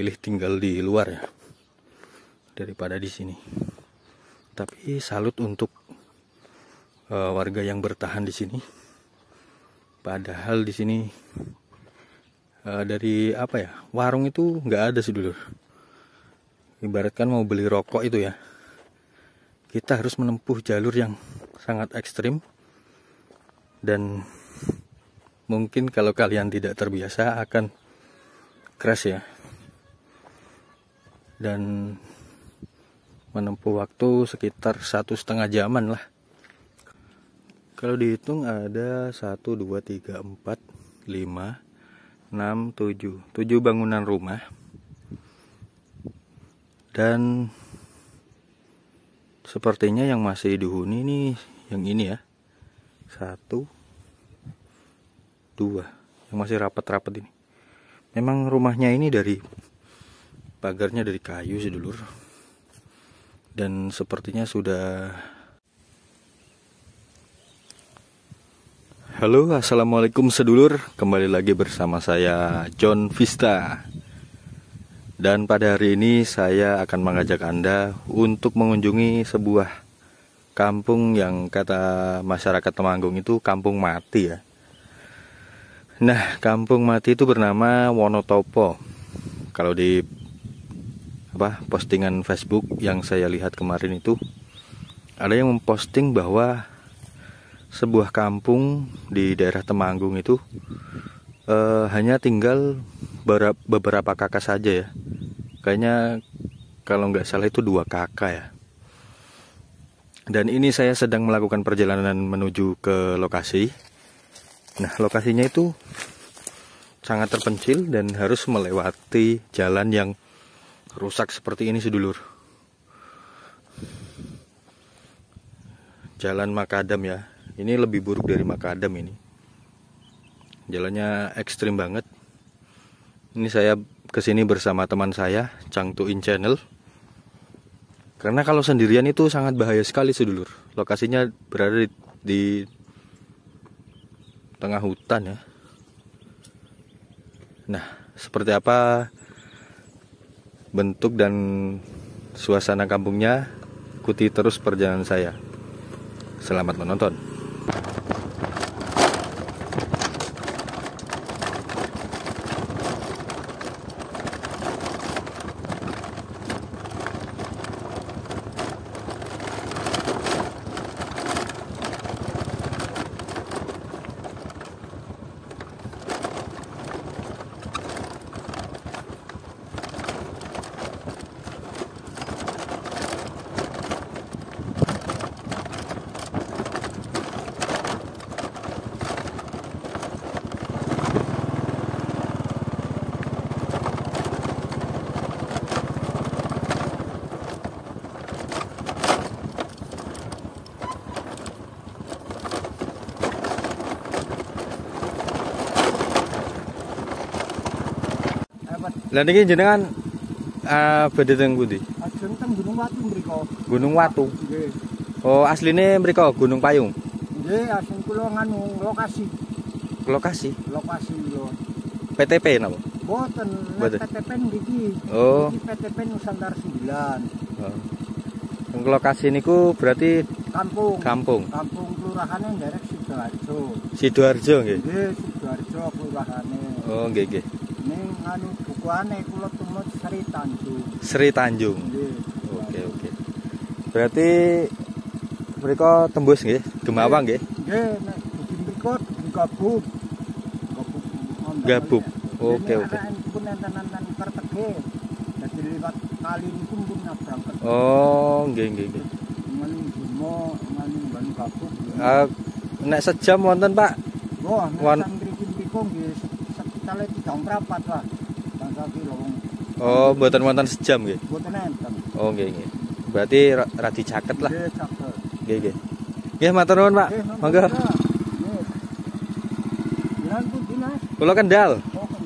memilih tinggal di luar ya daripada di sini. Tapi salut untuk warga yang bertahan di sini. Padahal di sini dari warung itu nggak ada sih dulu. Ibaratkan mau beli rokok itu ya, kita harus menempuh jalur yang sangat ekstrim. Dan mungkin kalau kalian tidak terbiasa akan crash ya. Dan menempuh waktu sekitar 1,5 jaman lah. Kalau dihitung ada 1, 2, 3, 4, 5, 6, 7 bangunan rumah. Dan sepertinya yang masih dihuni nih yang ini ya, 1, 2 yang masih rapat-rapat ini. Memang rumahnya ini pagarnya dari kayu sih dulur. Dan sepertinya sudah. Halo, assalamualaikum sedulur. Kembali lagi bersama saya John Vista. Dan pada hari ini saya akan mengajak Anda untuk mengunjungi sebuah kampung yang kata masyarakat Temanggung itu kampung mati ya. Nah, kampung mati itu bernama Wonotopo. Kalau di postingan Facebook yang saya lihat kemarin itu ada yang memposting bahwa sebuah kampung di daerah Temanggung itu hanya tinggal beberapa kakak saja ya. Kayaknya kalau nggak salah itu 2 kakak ya. Dan ini saya sedang melakukan perjalanan menuju ke lokasi. Nah, lokasinya itu sangat terpencil dan harus melewati jalan yang rusak seperti ini sedulur. Jalan makadam ya. Ini lebih buruk dari makadam ini. Jalannya ekstrim banget. Ini saya kesini bersama teman saya, Changtuin Channel. Karena kalau sendirian itu sangat bahaya sekali sedulur. Lokasinya berada di tengah hutan ya. Nah, seperti apa bentuk dan suasana kampungnya? Ikuti terus perjalanan saya. Selamat menonton. Lah niki jenengan badhe teng pundi? Ajeng teng Gunung Watu mriko. Gunung Watu. Nggih. Oh, asline mriko Gunung Payung. Nggih, asing kula nganu lokasi. Lokasi Lokasi lho. PTP napa? Mboten, Mboten. PTP niki. Oh. Iki PTP Nusantara 9. Oh. Yang lokasi niku berarti Kampung. kampung. Kampung kelurahane nderek Sidoarjo. Sidoarjo nggih. Nggih, Sidoarjo kelurahane. Oh, nggih nggih. Ning nganu bukuane kula tumut Sri Tanjung. Sri Tanjung. Nggih. Oke. Berarti mereka tembus nggih, Gemawang nggih. Nggih, nek di mriko digabung. Gabuk. Oke. Pun enten-enten pertege. Dadi liwat kali niku pun nyabrang. Oh, nggih. Maling Bimo, maling ban gabuk. Nek sejam wonten, Pak? Wah, nek mriki-mriko nggih sekitar 3 lah. Bangsa kilo wong. Oh, mboten wonten sejam nggih. Mboten enten. Oh, nggih. Berarti radi caket lah. Nggih, caket. Nggih. Nggih, matur nuwun, Pak. Monggo. Jalan pundi, Mas? Kula Kendal. Oh, Kendal.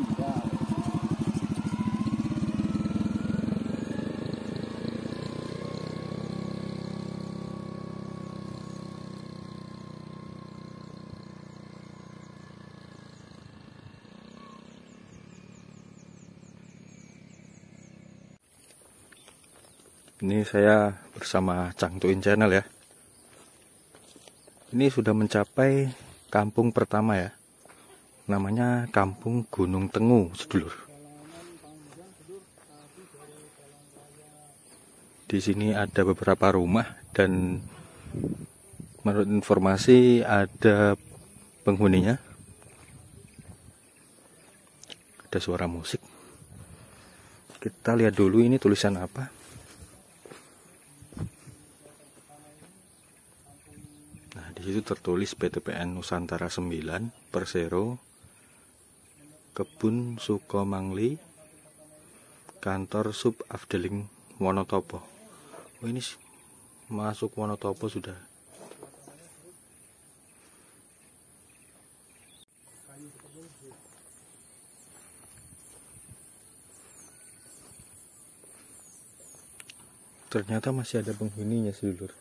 Ini saya bersama Cangtuin Channel ya. Ini sudah mencapai kampung pertama ya. Namanya Kampung Gunung Tengu, sedulur. Di sini ada beberapa rumah dan menurut informasi ada penghuninya. Ada suara musik. Kita lihat dulu ini tulisan apa. Di situ tertulis PTPN Nusantara 9 Persero, Kebun Sukomangli, Kantor Sub Afdeling Wonotopo. Oh, ini masuk Wonotopo sudah. Ternyata masih ada penghuninya, sedulur.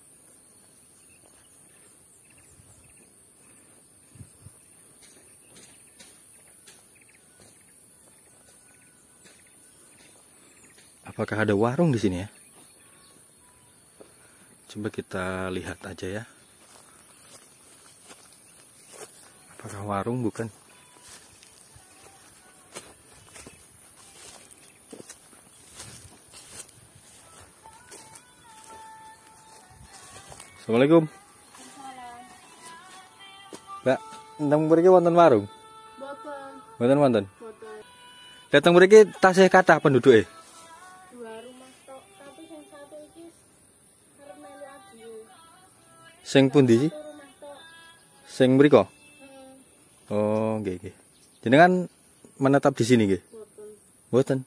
Apakah ada warung di sini ya? Coba kita lihat aja ya. Apakah warung? Bukan. Assalamualaikum. Mbak, tentang mriki wonten warung? Mboten. Wonten. Datang mriki tasih kathah penduduke. Sing pundi sih? Sing mriko? Oh, nggih nggih. Jenengan menetap di sini nggih? Mboten.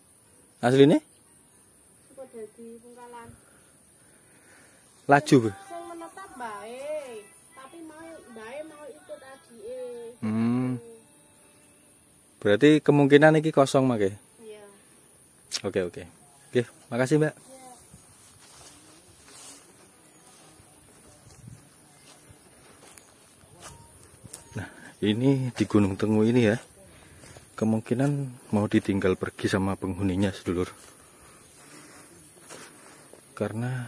Asline? Laju, Bu. Sing menetap bae, tapi mau ikut adike. Berarti kemungkinan iki kosong make. Iya. Oke. Oke, makasih, Mbak. Ini di Gunung Tengu ini ya, kemungkinan mau ditinggal pergi sama penghuninya, sedulur. Karena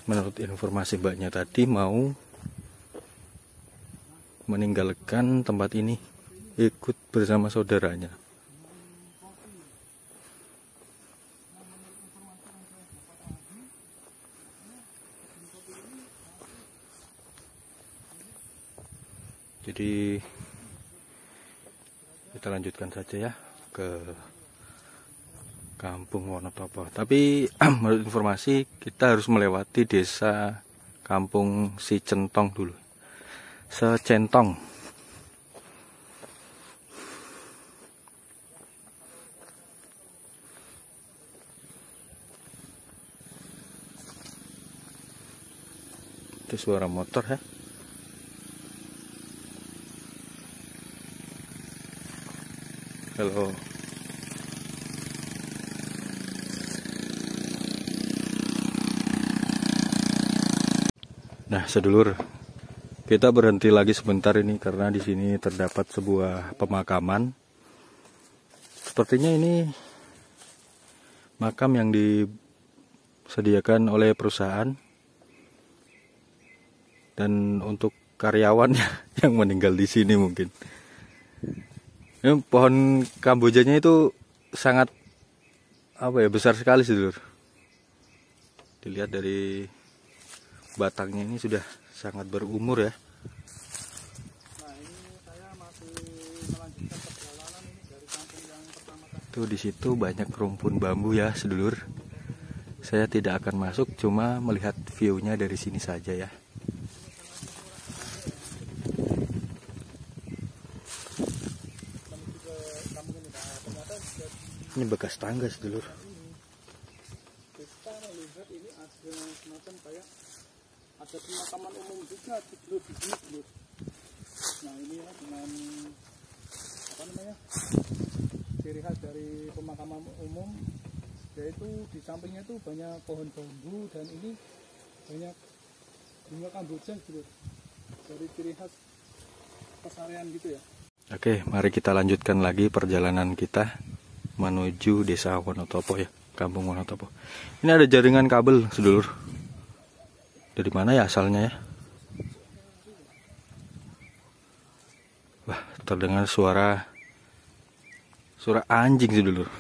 menurut informasi mbaknya tadi mau meninggalkan tempat ini, ikut bersama saudaranya. Jadi kita lanjutkan saja ya ke Kampung Wonotopo. Tapi menurut informasi kita harus melewati desa Kampung Sicentong dulu. Secentong. Itu suara motor ya. Halo. Nah, sedulur, kita berhenti lagi sebentar ini karena di sini terdapat sebuah pemakaman. Sepertinya ini makam yang disediakan oleh perusahaan dan untuk karyawannya yang meninggal di sini mungkin. Ini pohon kambojanya itu sangat besar sekali, sedulur. Dilihat dari batangnya ini sudah sangat berumur ya. Nah, ini saya masih melanjutkan perjalanan ini dari kampung yang pertama tadi. Tuh di situ banyak rumpun bambu ya, sedulur. Saya tidak akan masuk, cuma melihat view-nya dari sini saja ya. Ini bekas tangga, sedulur. Kita melihat ini ada semacam kayak ada pemakaman umum juga di sini, sedulur. Nah, ini ya dengan ciri khas dari pemakaman umum, yaitu di sampingnya itu banyak pohon bambu dan ini banyak bunga kamboja, sedulur. Dari ciri khas pesarian gitu ya. Oke, mari kita lanjutkan lagi perjalanan kita menuju Desa Wonotopo ya, Kampung Wonotobo. Ini ada jaringan kabel, sedulur. Dari mana ya asalnya ya? Wah, terdengar suara anjing, sedulur.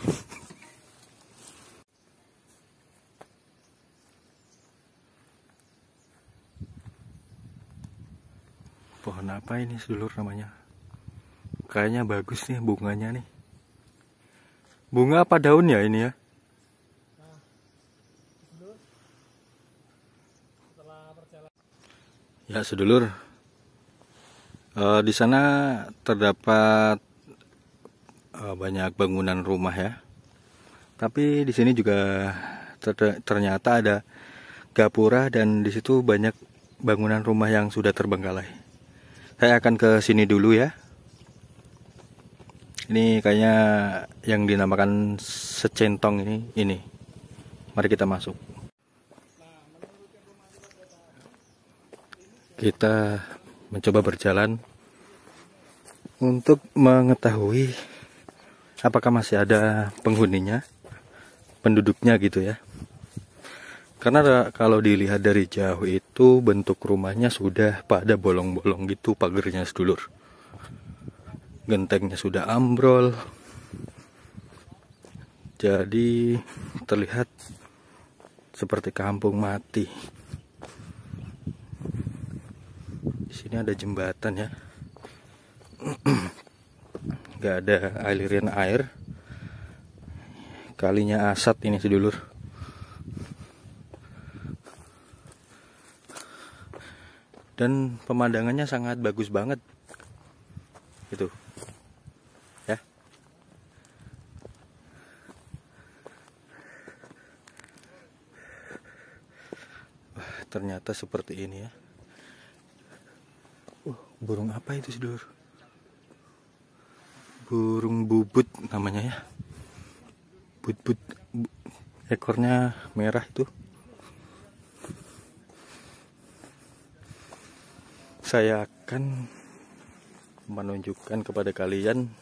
Pohon apa ini, sedulur, namanya? Kayaknya bagus nih bunganya nih. Bunga apa daun ya ini ya? Ya, sedulur. Di sana terdapat banyak bangunan rumah ya. Tapi di sini juga ternyata ada gapura dan di situ banyak bangunan rumah yang sudah terbengkalai. Saya akan ke sini dulu ya. Ini kayaknya yang dinamakan secentong ini. Mari kita masuk. Kita mencoba berjalan untuk mengetahui apakah masih ada penghuninya, penduduknya gitu ya. Karena kalau dilihat dari jauh itu bentuk rumahnya sudah pada bolong-bolong gitu pagernya, sedulur. Gentengnya sudah ambrol. Jadi terlihat seperti kampung mati. Di sini ada jembatan ya. Gak ada aliran air. Kalinya asat ini, sedulur. Dan pemandangannya sangat bagus banget. Itu. Ya. Wah, ternyata seperti ini ya. Burung apa itu, sedulur? Burung bubut namanya ya. Bubut. Ekornya merah itu. Saya akan menunjukkan kepada kalian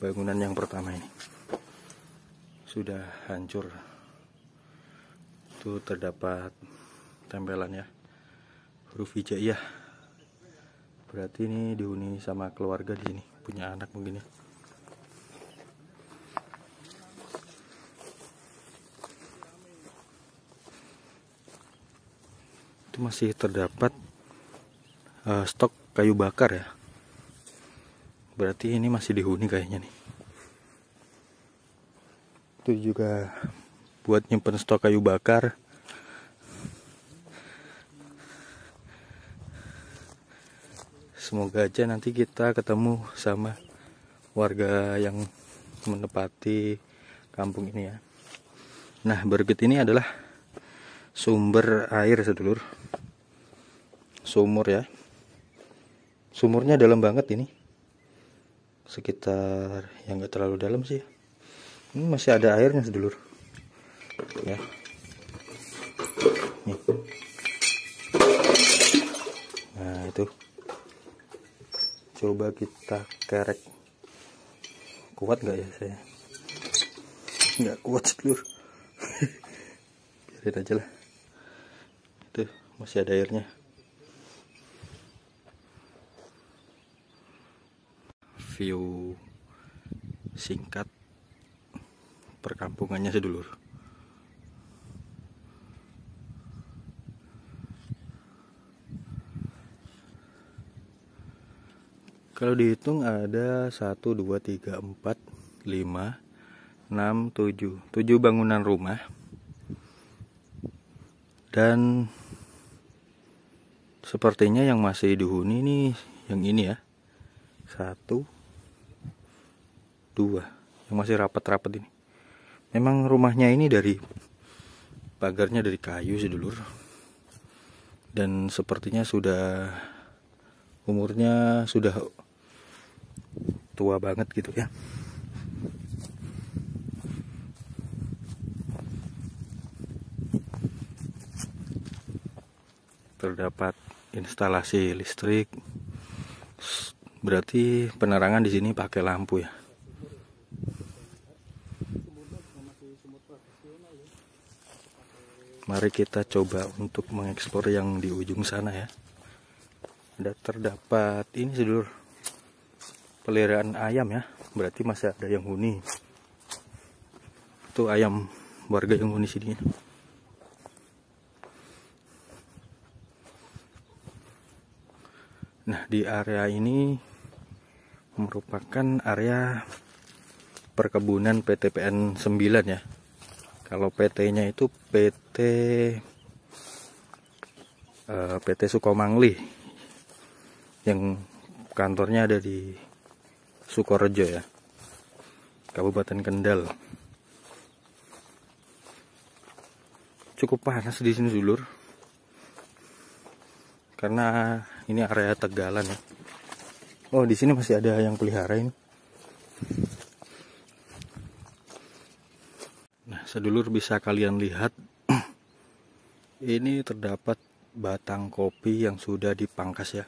bangunan yang pertama ini. Sudah hancur. Itu terdapat tempelan ya. Huruf hijaiyah. Berarti ini dihuni sama keluarga di sini, punya anak mungkin ya. Itu masih terdapat stok kayu bakar ya. Berarti ini masih dihuni kayaknya nih. Itu juga buat nyimpen stok kayu bakar. Semoga aja nanti kita ketemu sama warga yang menempati kampung ini ya. Nah, berikut ini adalah sumber air, sedulur. Sumur ya. Sumurnya dalam banget ini. Sekitar yang gak terlalu dalam sih. Ini masih ada airnya, sedulur. Ya. Nih. Nah, itu. Coba kita kerek. Kuat gak ya saya? Nggak kuat, sedulur. Biarin aja lah. Itu masih ada airnya. View singkat perkampungannya, sedulur. Kalau dihitung ada 1, 2, 3, 4, 5, 6, 7 bangunan rumah. Dan sepertinya yang masih dihuni nih yang ini ya. 1, 2 yang masih rapat-rapat ini. Memang rumahnya ini dari pagarnya dari kayu, sedulur. Dan sepertinya sudah umurnya sudah tua banget gitu ya. Terdapat instalasi listrik. Berarti penerangan di sini pakai lampu ya. tradisional ya. Mari kita coba untuk mengeksplor yang di ujung sana ya. Ada terdapat ini sedulur, peliharaan ayam ya. Berarti masih ada yang huni. Itu ayam warga yang huni sini. Nah, di area ini merupakan area perkebunan PT PN 9 ya. Kalau PT-nya itu PT Sukomangli yang kantornya ada di Sukorejo ya, Kabupaten Kendal. Cukup panas di sini dulur, karena ini area tegalan ya. Oh, di sini masih ada yang pelihara ini. Nah, sedulur bisa kalian lihat ini terdapat batang kopi yang sudah dipangkas ya.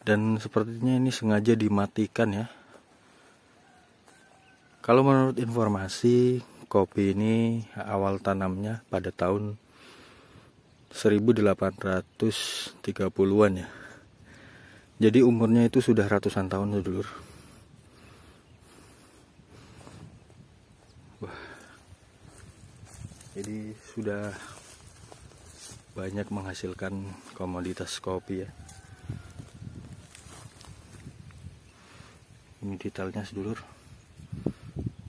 Dan sepertinya ini sengaja dimatikan ya. Kalau menurut informasi, kopi ini awal tanamnya pada tahun 1830-an ya. Jadi umurnya itu sudah ratusan tahun sedulur. Wah. Jadi sudah banyak menghasilkan komoditas kopi ya. Ini detailnya sedulur.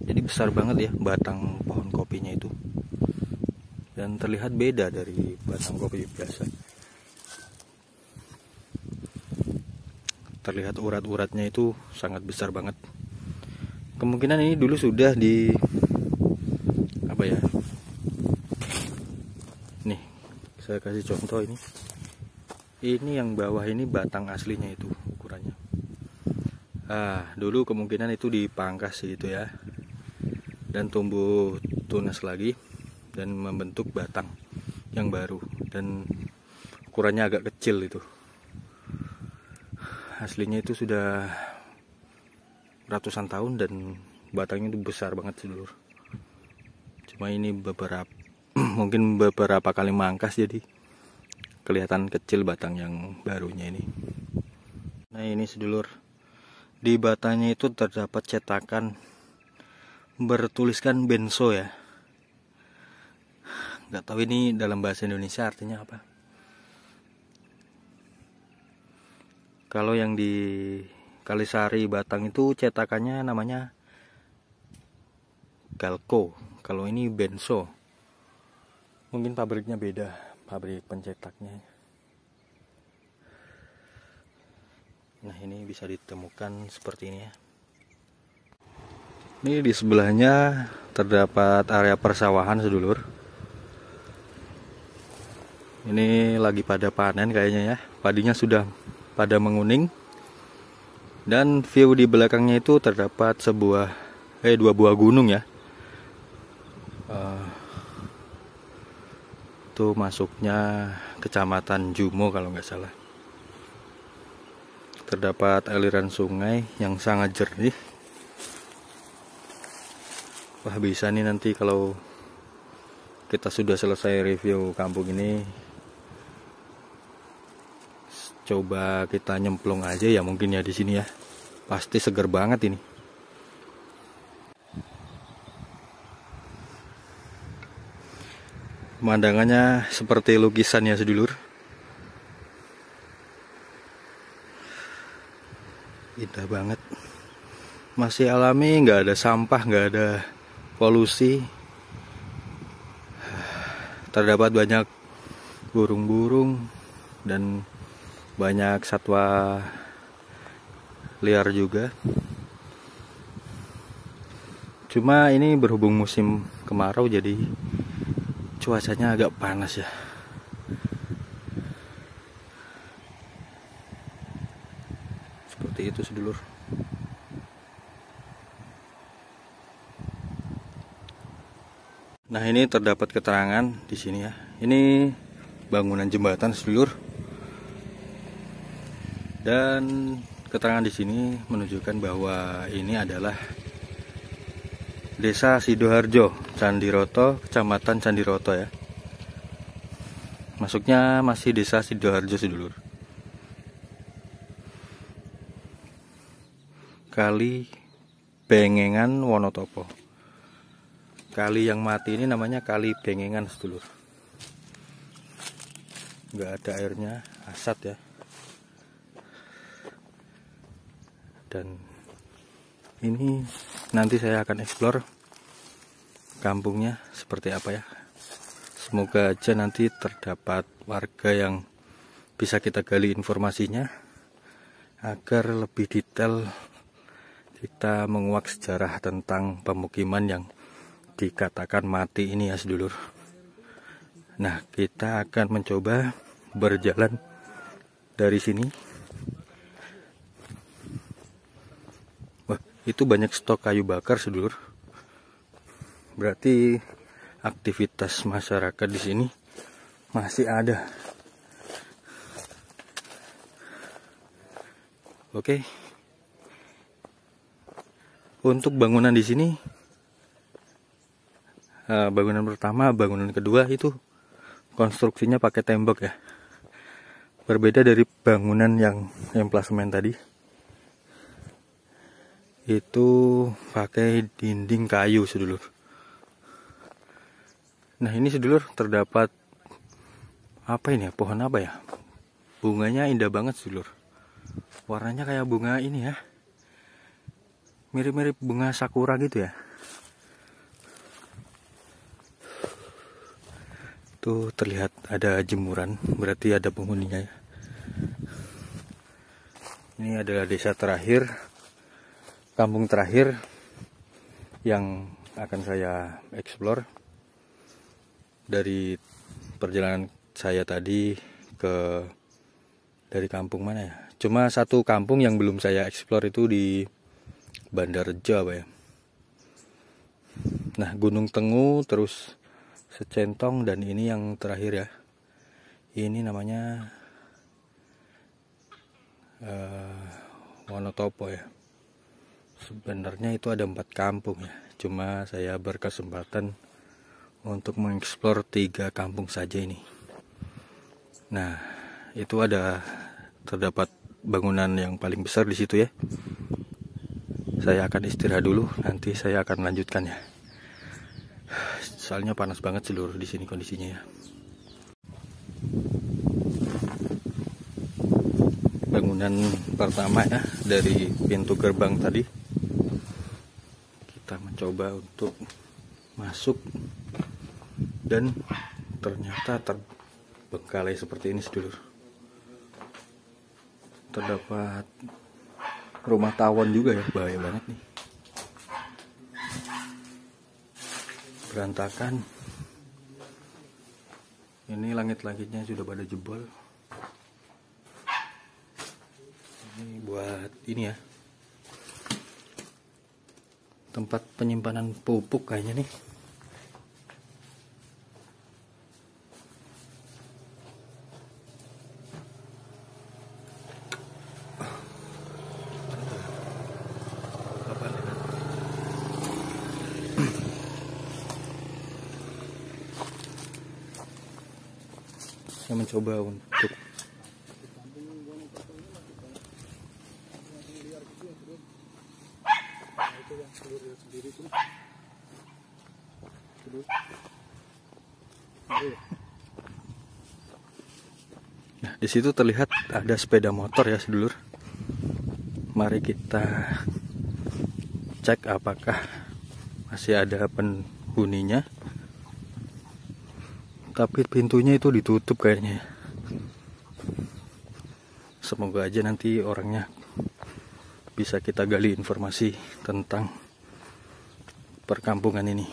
Jadi besar banget ya batang pohon kopinya itu. Dan terlihat beda dari batang kopi biasa. Terlihat urat-uratnya itu sangat besar banget. Kemungkinan ini dulu sudah di apa ya? Nih, saya kasih contoh ini. Ini yang bawah ini batang aslinya itu ukurannya. Dulu kemungkinan itu dipangkas gitu ya. Dan tumbuh tunas lagi dan membentuk batang yang baru, dan ukurannya agak kecil itu. Aslinya itu sudah ratusan tahun dan batangnya itu besar banget sedulur. Cuma ini mungkin beberapa kali mangkas jadi kelihatan kecil batang yang barunya ini. Nah, ini sedulur, di batangnya itu terdapat cetakan bertuliskan benso ya. Nggak tahu ini dalam bahasa Indonesia artinya apa. Kalau yang di Kalisari Batang itu cetakannya namanya Galco. Kalau ini benso. Mungkin pabriknya beda, pabrik pencetaknya. Nah, ini bisa ditemukan seperti ini ya. Ini di sebelahnya terdapat area persawahan sedulur. Ini lagi pada panen kayaknya ya. Padinya sudah pada menguning. Dan view di belakangnya itu terdapat dua buah gunung ya. Itu masuknya Kecamatan Jumo kalau nggak salah. Terdapat aliran sungai yang sangat jernih. Wah, bisa nih nanti kalau kita sudah selesai review kampung ini, coba kita nyemplung aja ya mungkin ya di sini ya. Pasti seger banget ini. Pemandangannya seperti lukisan ya sedulur. Indah banget. Masih alami, nggak ada sampah, nggak ada polusi. Terdapat banyak burung-burung dan banyak satwa liar juga. Cuma ini berhubung musim kemarau jadi cuacanya agak panas ya. Seperti itu sedulur. Nah, ini terdapat keterangan di sini ya. Ini bangunan jembatan sedulur. Dan keterangan di sini menunjukkan bahwa ini adalah Desa Sidoharjo, Candiroto, Kecamatan Candiroto ya. Masuknya masih Desa Sidoharjo sedulur. Kali Bengengan Wonotopo. Kali yang mati ini namanya Kali Bengengan sedulur. Nggak ada airnya, asat ya. Dan ini nanti saya akan explore kampungnya seperti apa ya. Semoga aja nanti terdapat warga yang bisa kita gali informasinya agar lebih detail kita menguak sejarah tentang pemukiman yang dikatakan mati ini ya sedulur. Nah, kita akan mencoba berjalan dari sini. Wah, itu banyak stok kayu bakar sedulur. Berarti aktivitas masyarakat di sini masih ada. Oke. Untuk bangunan di sini, bangunan pertama, bangunan kedua itu konstruksinya pakai tembok ya. Berbeda dari bangunan yang emplasemen tadi. Itu pakai dinding kayu sedulur. Nah, ini sedulur terdapat apa ini ya? Pohon apa ya? Bunganya indah banget sedulur. Warnanya kayak bunga ini ya. Mirip-mirip bunga sakura gitu ya. Tuh terlihat ada jemuran, berarti ada penghuninya ya. Ini adalah desa terakhir, kampung terakhir yang akan saya explore dari perjalanan saya tadi dari kampung mana ya. Cuma satu kampung yang belum saya explore itu di Bandarjo apa ya. Nah, Gunung Tengu, terus Secentong, dan ini yang terakhir ya. Ini namanya Wonotopo ya. Sebenarnya itu ada 4 kampung ya. Cuma saya berkesempatan untuk mengeksplor 3 kampung saja ini. Nah, itu terdapat bangunan yang paling besar di situ ya. Saya akan istirahat dulu, nanti saya akan lanjutkan ya. Soalnya panas banget seluruh di sini kondisinya ya. Bangunan pertama ya dari pintu gerbang tadi. Kita mencoba untuk masuk dan ternyata terbengkalai seperti ini sedulur. Terdapat rumah tawon juga ya, bahaya banget nih. Berantakan. Ini langit-langitnya sudah pada jebol. Ini buat ini ya, tempat penyimpanan pupuk kayaknya nih. Saya mencoba untuk nah, di situ terlihat ada sepeda motor ya sedulur. Mari kita cek apakah masih ada penghuninya. Tapi pintunya itu ditutup kayaknya. Semoga aja nanti orangnya bisa kita gali informasi tentang perkampungan ini.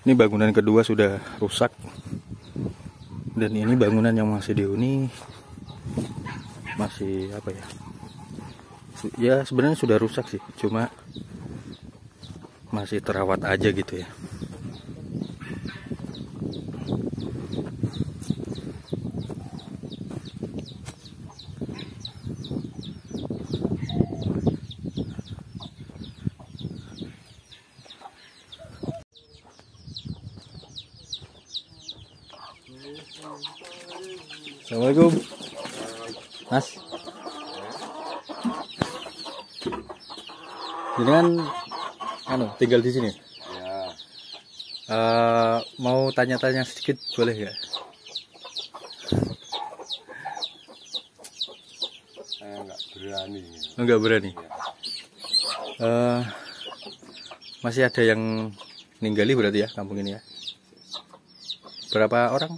Ini bangunan kedua sudah rusak. Dan ini bangunan yang masih dihuni masih apa ya? Ya sebenarnya sudah rusak sih, cuma masih terawat aja gitu ya. Assalamualaikum, Mas. Ini kan, tinggal di sini. Mau tanya-tanya sedikit boleh nggak? Saya nggak berani. Nggak berani. Masih ada yang ninggali berarti ya kampung ini ya? Berapa orang?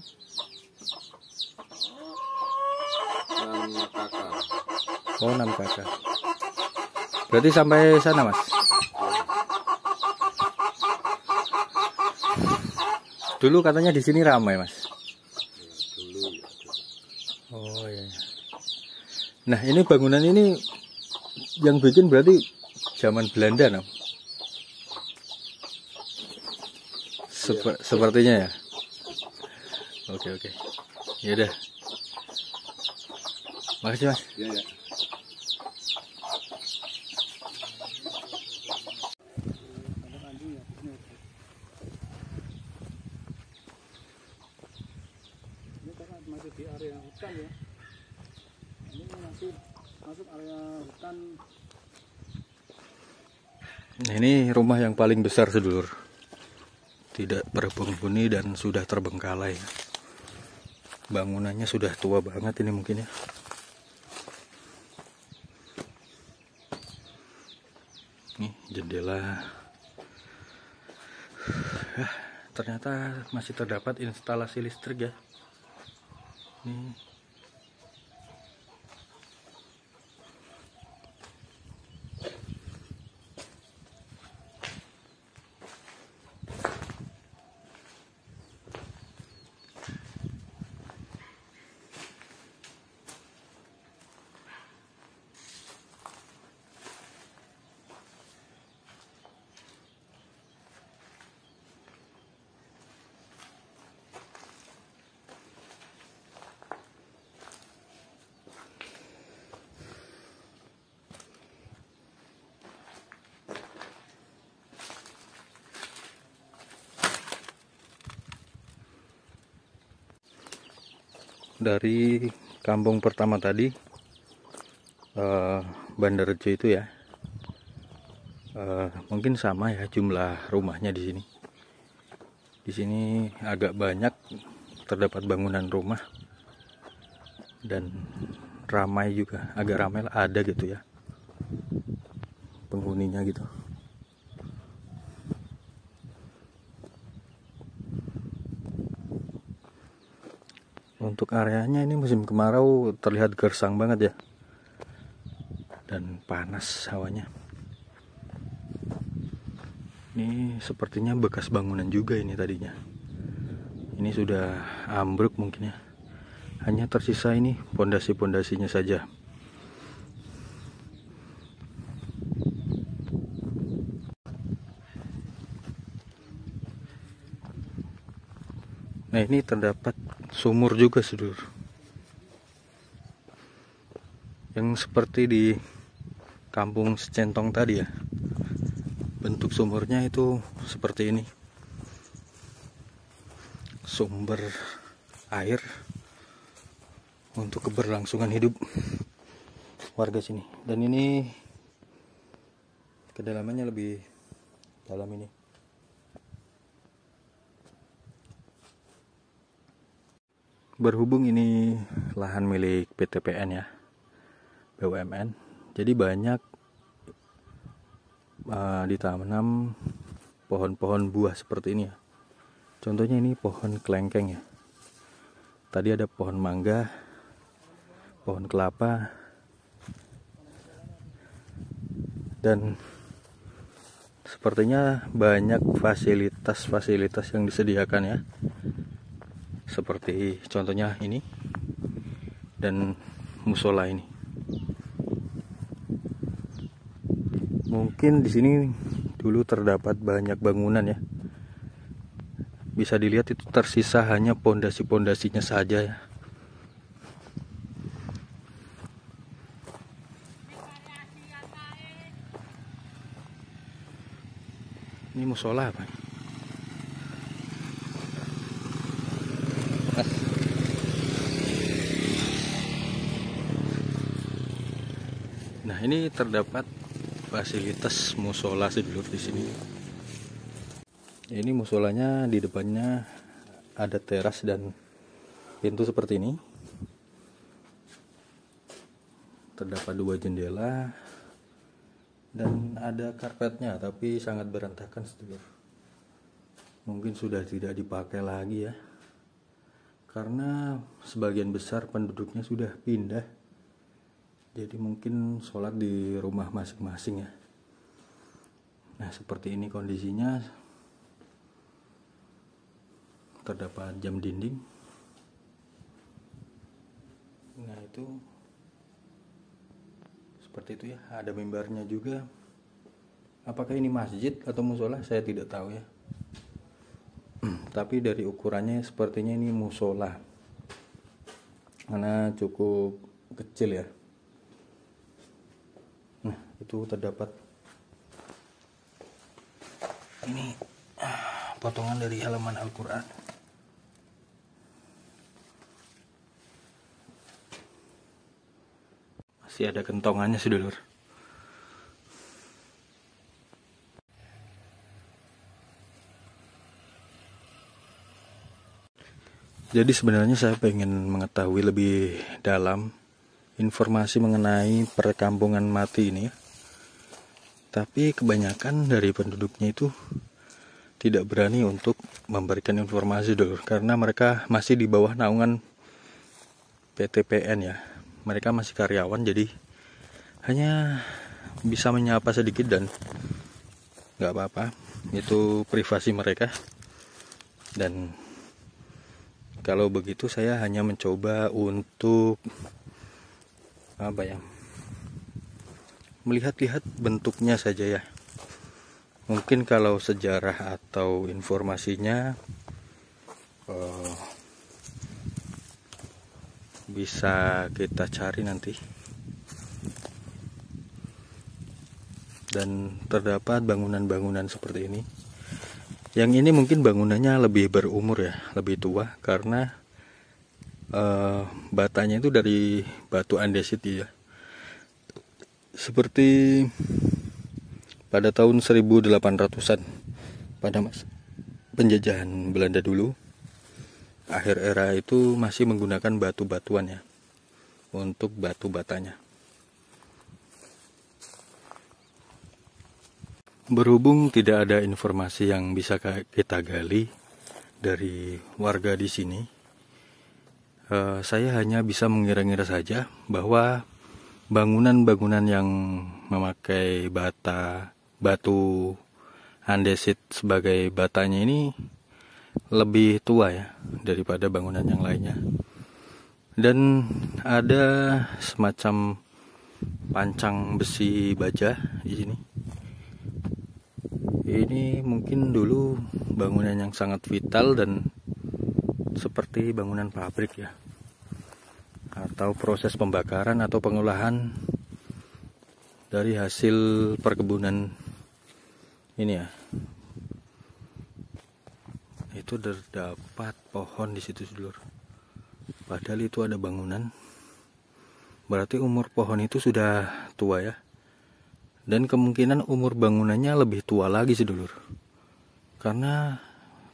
6 kakak. Oh, 6 kakak. Berarti sampai sana, Mas? Dulu katanya di sini ramai, Mas. Dulu. Oh iya. Nah, ini bangunan ini yang bikin berarti zaman Belanda, no? Sepertinya ya. Oke. Ya udah. Makasih, Mas. Iya, ya. Ini karena masih di area hutan ya. Ini masih masuk area hutan. Nah, ini rumah yang paling besar, sedulur. Tidak berpenghuni dan sudah terbengkalai. Bangunannya sudah tua banget ini mungkin ya. Nih jendela. Ternyata masih terdapat instalasi listrik ya. Nih. Dari kampung pertama tadi, Bandarjo itu ya, mungkin sama ya jumlah rumahnya di sini. Di sini agak banyak terdapat bangunan rumah dan ramai juga, agak ramai lah, ada gitu ya penghuninya gitu. Untuk areanya ini musim kemarau terlihat gersang banget ya, dan panas hawanya. Ini sepertinya bekas bangunan juga ini tadinya. Ini sudah ambruk mungkin ya. Hanya tersisa ini pondasi-pondasinya saja. Nah, ini terdapat sumur juga, sedulur. Yang seperti di kampung Secentong tadi ya. Bentuk sumurnya itu seperti ini. Sumber air untuk keberlangsungan hidup warga sini. Dan ini kedalamannya lebih dalam ini. Berhubung ini lahan milik PT PN ya, BUMN, jadi banyak ditanam pohon-pohon buah seperti ini ya. Contohnya ini pohon kelengkeng ya. Tadi ada pohon mangga, pohon kelapa, dan sepertinya banyak fasilitas-fasilitas yang disediakan ya. Seperti contohnya ini dan musola ini. Mungkin di sini dulu terdapat banyak bangunan ya. Bisa dilihat itu tersisa hanya pondasi-pondasinya saja ya. Ini musola apa? ini terdapat fasilitas musola sedulur di sini. Ini musolanya, di depannya ada teras dan pintu seperti ini. Terdapat 2 jendela dan ada karpetnya, tapi sangat berantakan sedulur. Mungkin sudah tidak dipakai lagi ya, karena sebagian besar penduduknya sudah pindah. Jadi mungkin sholat di rumah masing-masing ya. Nah seperti ini kondisinya. Terdapat jam dinding. Nah itu seperti itu ya. Ada mimbarnya juga. Apakah ini masjid atau musola saya tidak tahu ya. Tapi dari ukurannya sepertinya ini musola, karena cukup kecil ya. Nah itu terdapat ini potongan dari halaman Al-Quran. Masih ada kentongannya sedulur. Jadi sebenarnya saya pengen mengetahui lebih dalam informasi mengenai perkampungan mati ini ya. Tapi kebanyakan dari penduduknya itu tidak berani untuk memberikan informasi dulu, karena mereka masih di bawah naungan PTPN ya. Mereka masih karyawan, jadi hanya bisa menyapa sedikit dan nggak apa-apa, itu privasi mereka. Dan kalau begitu saya hanya mencoba untuk melihat-lihat bentuknya saja ya. Mungkin kalau sejarah atau informasinya bisa kita cari nanti. Dan terdapat bangunan-bangunan seperti ini. Yang ini mungkin bangunannya lebih berumur ya, lebih tua, karena batanya itu dari batu andesit ya. Seperti pada tahun 1800-an, pada masa penjajahan Belanda dulu, akhir era itu masih menggunakan batu-batuan ya untuk batu batanya. Berhubung tidak ada informasi yang bisa kita gali dari warga di sini, saya hanya bisa mengira-ngira saja bahwa bangunan-bangunan yang memakai batu andesit sebagai batanya ini lebih tua ya daripada bangunan yang lainnya. Dan ada semacam pancang besi baja di sini. Ini mungkin dulu bangunan yang sangat vital dan seperti bangunan pabrik ya, atau proses pembakaran atau pengolahan dari hasil perkebunan ini ya. Itu terdapat pohon di situ sedulur. Padahal itu ada bangunan. Berarti umur pohon itu sudah tua ya. Dan kemungkinan umur bangunannya lebih tua lagi sedulur. Karena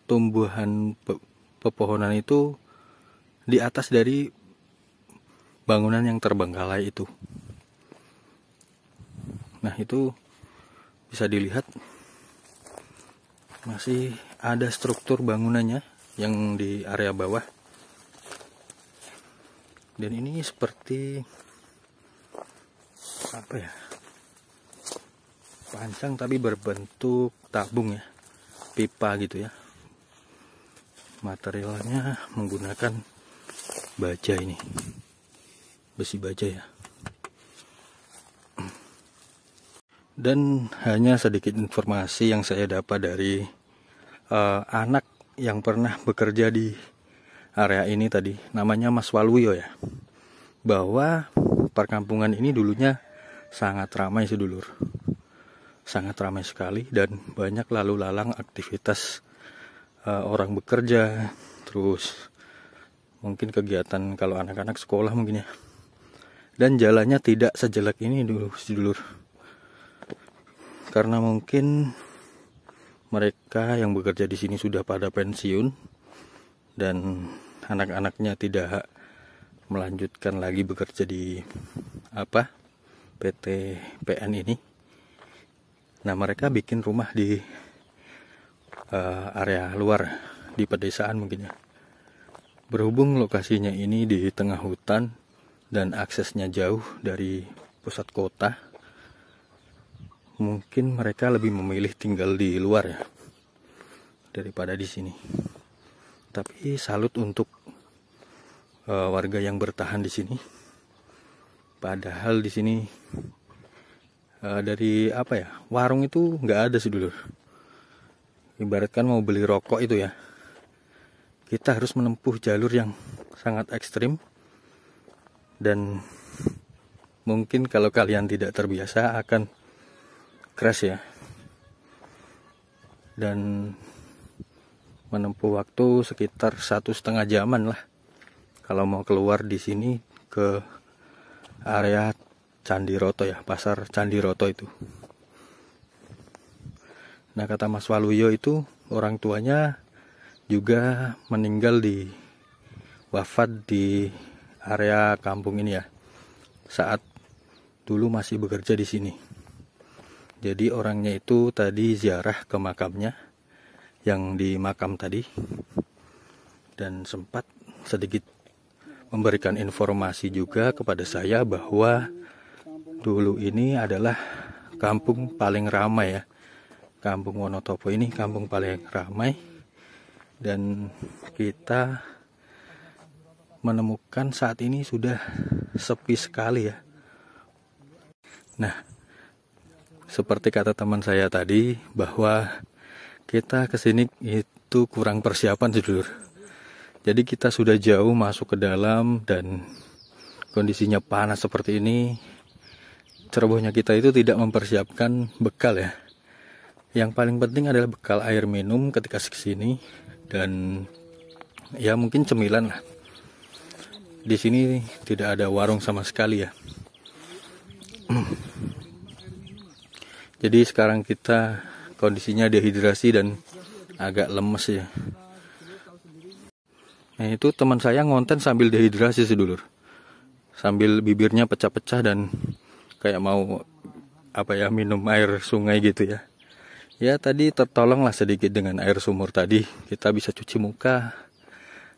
tumbuhan pepohonan itu di atas dari bangunan yang terbengkalai itu. Nah itu bisa dilihat masih ada struktur bangunannya yang di area bawah. Dan ini seperti apa ya, pancang tapi berbentuk tabung ya, pipa gitu ya. Materialnya menggunakan baja ini, besi baja ya. Dan hanya sedikit informasi yang saya dapat dari anak yang pernah bekerja di area ini tadi, namanya Mas Waluyo ya, bahwa perkampungan ini dulunya sangat ramai sedulur, sangat ramai sekali, dan banyak lalu lalang aktivitas orang bekerja, terus mungkin kegiatan kalau anak-anak sekolah mungkin ya. Dan jalannya tidak sejelek ini dulu, sedulur. Karena mungkin mereka yang bekerja di sini sudah pada pensiun dan anak-anaknya tidak melanjutkan lagi bekerja di PT PN ini. Nah, mereka bikin rumah di area luar, di pedesaan mungkin ya. Berhubung lokasinya ini di tengah hutan dan aksesnya jauh dari pusat kota, mungkin mereka lebih memilih tinggal di luar ya daripada di sini. Tapi salut untuk warga yang bertahan di sini. Padahal di sini dari warung itu nggak ada, sedulur. Ibaratkan mau beli rokok itu ya, kita harus menempuh jalur yang sangat ekstrim. Dan mungkin kalau kalian tidak terbiasa akan crash ya. Dan menempuh waktu sekitar 1,5 jaman lah kalau mau keluar di sini ke area Candiroto ya, pasar Candiroto itu. Nah, kata Mas Waluyo itu orang tuanya juga meninggal wafat di area kampung ini ya, saat dulu masih bekerja di sini. Jadi orangnya itu tadi ziarah ke makamnya yang di makam tadi, dan sempat sedikit memberikan informasi juga kepada saya bahwa dulu ini adalah kampung paling ramai ya. Kampung Wonotobo ini kampung paling ramai, dan kita menemukan saat ini sudah sepi sekali ya. Nah, seperti kata teman saya tadi bahwa kita kesini itu kurang persiapan, sedulur. Jadi kita sudah jauh masuk ke dalam dan kondisinya panas seperti ini. Cerobohnya kita itu tidak mempersiapkan bekal ya. Yang paling penting adalah bekal air minum ketika kesini, dan ya mungkin cemilan lah. Di sini tidak ada warung sama sekali ya. Jadi sekarang kita kondisinya dehidrasi dan agak lemes ya. Nah, itu teman saya ngonten sambil dehidrasi, sedulur. Sambil bibirnya pecah-pecah dan kayak mau minum air sungai gitu ya. Ya, tadi tertolonglah sedikit dengan air sumur tadi. Kita bisa cuci muka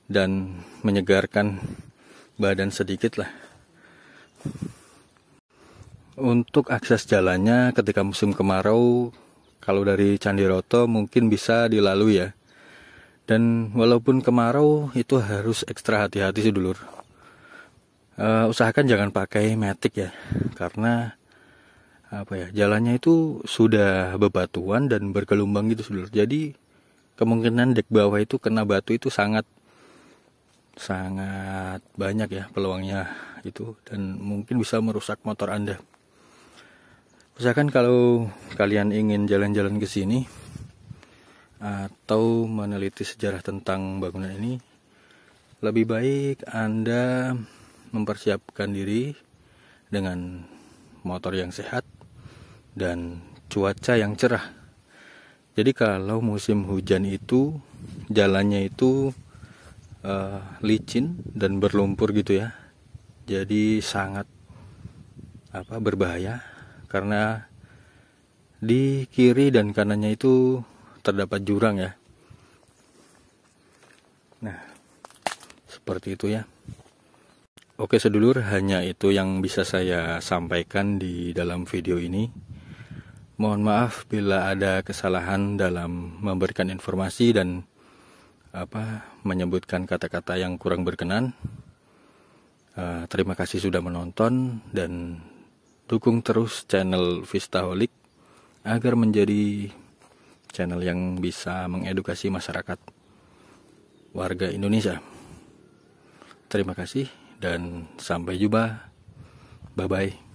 dan menyegarkan badan sedikit lah. Untuk akses jalannya ketika musim kemarau, kalau dari Candiroto mungkin bisa dilalui ya. Dan walaupun kemarau itu harus ekstra hati-hati, sedulur. Usahakan jangan pakai matic ya, karena jalannya itu sudah bebatuan dan bergelombang gitu, sedulur. Jadi kemungkinan dek bawah itu kena batu itu sangat banyak ya peluangnya itu, dan mungkin bisa merusak motor Anda. Usahakan kalau kalian ingin jalan-jalan ke sini atau meneliti sejarah tentang bangunan ini, lebih baik Anda mempersiapkan diri dengan motor yang sehat dan cuaca yang cerah. Jadi kalau musim hujan itu jalannya itu licin dan berlumpur gitu ya. Jadi sangat berbahaya, karena di kiri dan kanannya itu terdapat jurang ya. Nah, seperti itu ya. Oke, sedulur, hanya itu yang bisa saya sampaikan di dalam video ini. Mohon maaf bila ada kesalahan dalam memberikan informasi dan menyebutkan kata-kata yang kurang berkenan. Terima kasih sudah menonton, dan dukung terus channel Vistaholic agar menjadi channel yang bisa mengedukasi masyarakat warga Indonesia. Terima kasih dan sampai jumpa. Bye bye.